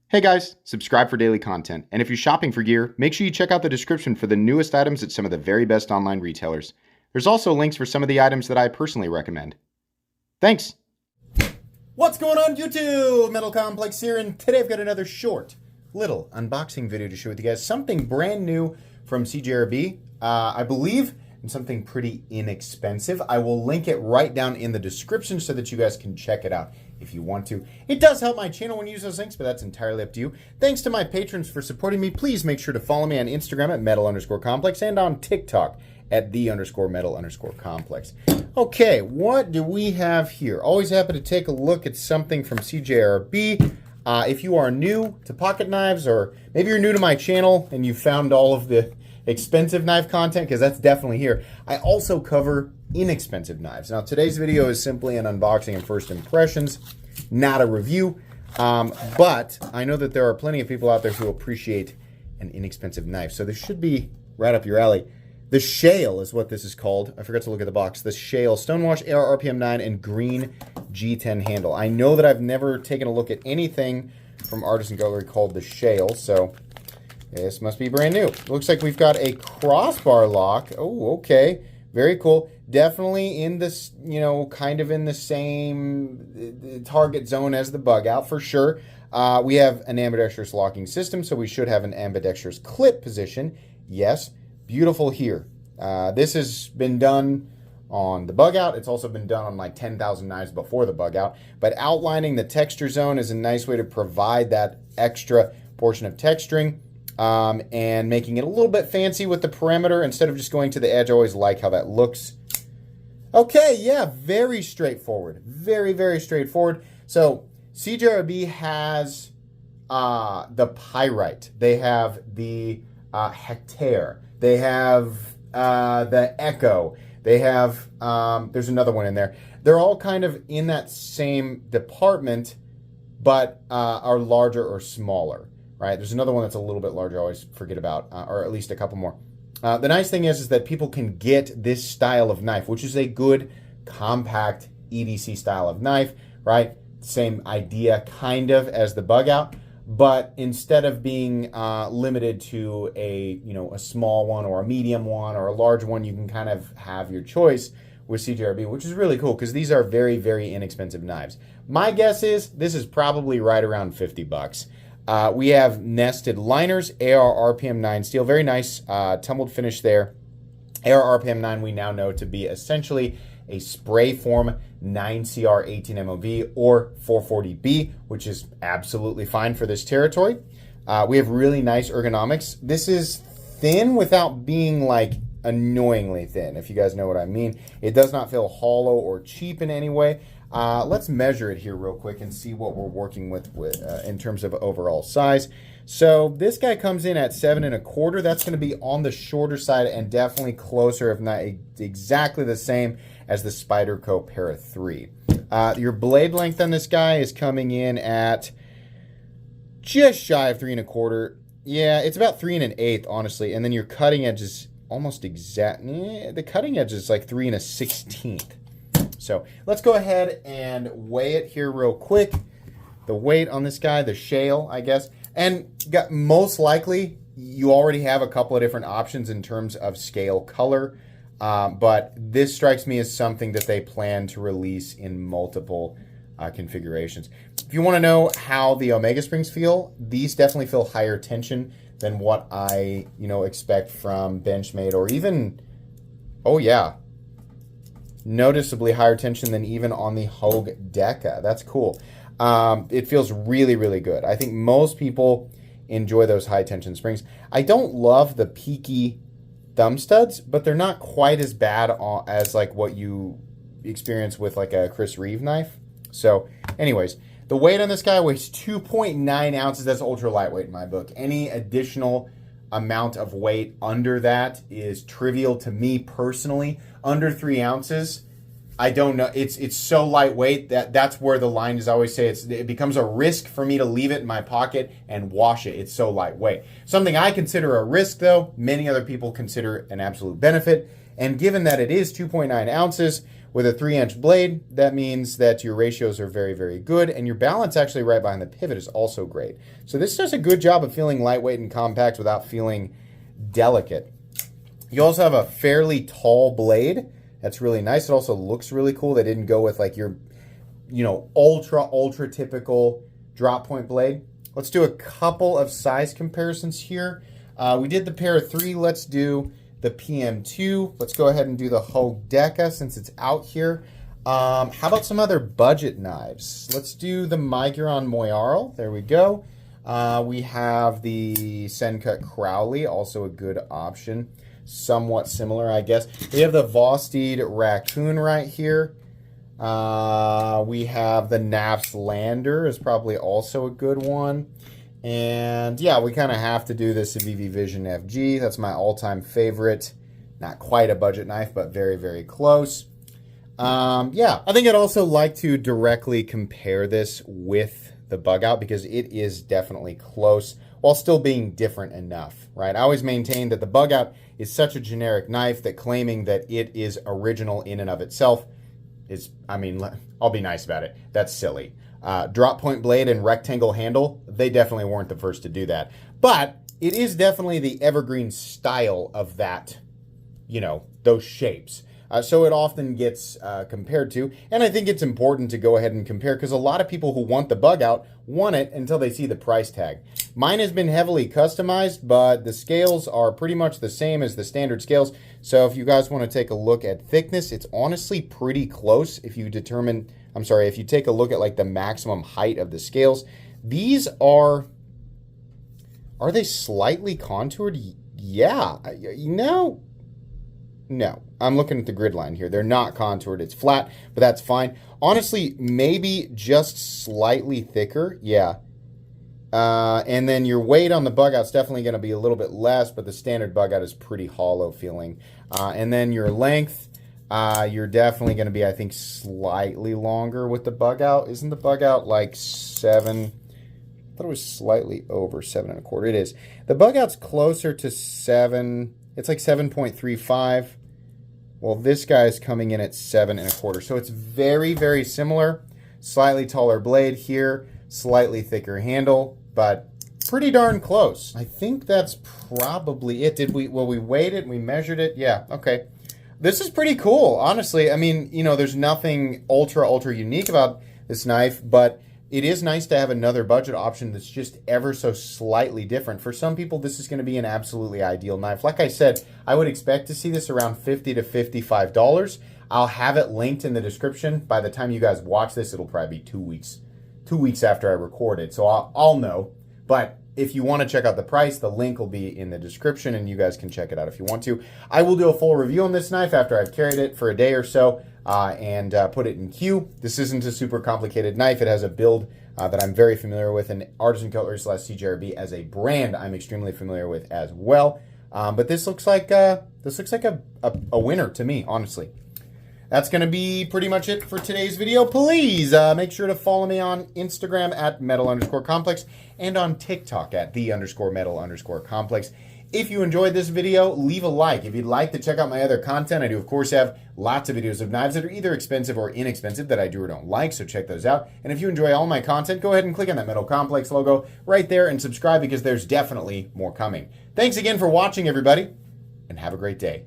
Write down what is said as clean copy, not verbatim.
Hey guys, subscribe for daily content. And if you're shopping for gear, make sure you check out the description for the newest items at some of the very best online retailers. There's also links for some of the items that I personally recommend. Thanks! What's going on YouTube? Metal Complex here, and today I've got another short little unboxing video to share with you guys. Something brand new from CJRB, I believe, and something pretty inexpensive. I will link it right down in the description so that you guys can check it out if you want to. It does help my channel when you use those links, but that's entirely up to you. Thanks to my patrons for supporting me. Please make sure to follow me on Instagram at metal_complex and on TikTok at the_metal_complex. Okay, what do we have here? Always happy to take a look at something from CJRB. If you are new to pocket knives, or maybe you're new to my channel and you found all of the expensive knife content, because that's definitely here, I also cover inexpensive knives. Now, today's video is simply an unboxing and first impressions, not a review, but I know that there are plenty of people out there who appreciate an inexpensive knife, so this should be right up your alley. The Shale is what this is called. I forgot to look at the box. The Shale Stonewash AR RPM 9 and green G10 handle. I know that I've never taken a look at anything from Artisan Gallery called the Shale, so this must be brand new. Looks like we've got a crossbar lock. Oh, okay. Very cool. Definitely in this, kind of in the same target zone as the Bugout for sure. We have an ambidextrous locking system, so we should have an ambidextrous clip position. Yes, beautiful here. This has been done on the Bugout. It's also been done on like 10,000 knives before the Bugout. But outlining the texture zone is a nice way to provide that extra portion of texturing. And making it a little bit fancy with the perimeter instead of just going to the edge. I always like how that looks. Okay, yeah, very straightforward. Very, very straightforward. So CJRB has the Pyrite. They have the Hectare. They have the Echo. They have, there's another one in there. They're all kind of in that same department, but are larger or smaller. Right, there's another one that's a little bit larger I always forget about, or at least a couple more. The nice thing is that people can get this style of knife, which is a good, compact EDC style of knife, right? Same idea, kind of, as the Bugout, but instead of being limited to a small one or a medium one or a large one, you can kind of have your choice with CJRB, which is really cool because these are very, very inexpensive knives. My guess is this is probably right around 50 bucks. We have nested liners, AR RPM 9 steel, very nice tumbled finish there. AR RPM 9 we now know to be essentially a spray form 9CR 18 MOV or 440B, which is absolutely fine for this territory. We have really nice ergonomics. This is thin without being like annoyingly thin, if you guys know what I mean. It does not feel hollow or cheap in any way. Let's measure it here real quick and see what we're working with in terms of overall size. So this guy comes in at 7 1/4. That's going to be on the shorter side and definitely closer, if not exactly the same as the Spyderco Para 3. Your blade length on this guy is coming in at just shy of 3 1/4. Yeah, it's about 3 1/8, honestly. And then your cutting edge is almost exact. The cutting edge is like 3 1/16. So let's go ahead and weigh it here real quick. The weight on this guy, the Shale, I guess. And most likely, you already have a couple of different options in terms of scale color. But this strikes me as something that they plan to release in multiple configurations. If you want to know how the Omega Springs feel, these definitely feel higher tension than what I expect from Benchmade, or even, oh yeah, noticeably higher tension than even on the Hogue Deca. That's cool. It feels really, really good. I think most people enjoy those high tension springs. I don't love the peaky thumb studs, but they're not quite as bad as like what you experience with like a Chris Reeve knife. So anyways, the weight on this guy weighs 2.9 ounces. That's ultra lightweight in my book. Any additional amount of weight under that is trivial to me personally. Under 3 ounces, I don't know. It's so lightweight that's where the line is. I always say it becomes a risk for me to leave it in my pocket and wash it. It's so lightweight. Something I consider a risk, though, many other people consider an absolute benefit. And given that it is 2.9 ounces, With a 3-inch blade, that means that your ratios are very, very good, and your balance actually right behind the pivot is also great. So this does a good job of feeling lightweight and compact without feeling delicate. You also have a fairly tall blade. That's really nice. It also looks really cool. They didn't go with like your, ultra typical drop point blade. Let's do a couple of size comparisons here. We did the Para 3. Let's do the PM2. Let's go ahead and do the Hodeca since it's out here. How about some other budget knives? Let's do the Miguron Moyarl. There we go. We have the Sencut Crowley, also a good option. Somewhat similar, I guess. We have the Vosteed Raccoon right here. We have the Nafs Lander is probably also a good one. And yeah, we kind of have to do this Civivi Vision FG. That's my all-time favorite. Not quite a budget knife, but very, very close. Yeah, I think I'd also like to directly compare this with the Bugout because it is definitely close while still being different enough, right? I always maintain that the Bugout is such a generic knife that claiming that it is original in and of itself is, I'll be nice about it. That's silly. Drop point blade and rectangle handle, they definitely weren't the first to do that. But it is definitely the evergreen style of that, those shapes. So it often gets compared to, and I think it's important to go ahead and compare because a lot of people who want the Bugout want it until they see the price tag. Mine has been heavily customized, but the scales are pretty much the same as the standard scales. So if you guys want to take a look at thickness, it's honestly pretty close if you if you take a look at like the maximum height of the scales. These are they slightly contoured? Yeah, No, I'm looking at the grid line here. They're not contoured. It's flat, but that's fine. Honestly, maybe just slightly thicker. Yeah. And then your weight on the Bugout's definitely going to be a little bit less, but the standard Bugout is pretty hollow feeling. And then your length, you're definitely going to be, I think, slightly longer with the Bugout. Isn't the Bugout like 7? I thought it was slightly over 7 1/4. It is. The Bugout's closer to 7. It's like 7.35. Well, this guy's coming in at 7 1/4. So it's very, very similar. Slightly taller blade here, slightly thicker handle, but pretty darn close. I think that's probably it. We weighed it, we measured it. Yeah, okay. This is pretty cool, honestly. There's nothing ultra unique about this knife, but it is nice to have another budget option that's just ever so slightly different. For some people, this is going to be an absolutely ideal knife. Like I said, I would expect to see this around $50 to $55. I'll have it linked in the description. By the time you guys watch this, it'll probably be 2 weeks. 2 weeks after I record it, so I'll know. But if you want to check out the price, the link will be in the description, and you guys can check it out if you want to. I will do a full review on this knife after I've carried it for a day or so. And put it in queue. This isn't a super complicated knife. It has a build that I'm very familiar with, and Artisan Cutlery / CJRB as a brand I'm extremely familiar with as well. But this looks like a winner to me, honestly. That's going to be pretty much it for today's video. Please make sure to follow me on Instagram at metal_complex and on TikTok at _metal_complex. If you enjoyed this video, leave a like. If you'd like to check out my other content, I do, of course, have lots of videos of knives that are either expensive or inexpensive that I do or don't like, so check those out. And if you enjoy all my content, go ahead and click on that Metal Complex logo right there and subscribe because there's definitely more coming. Thanks again for watching, everybody, and have a great day.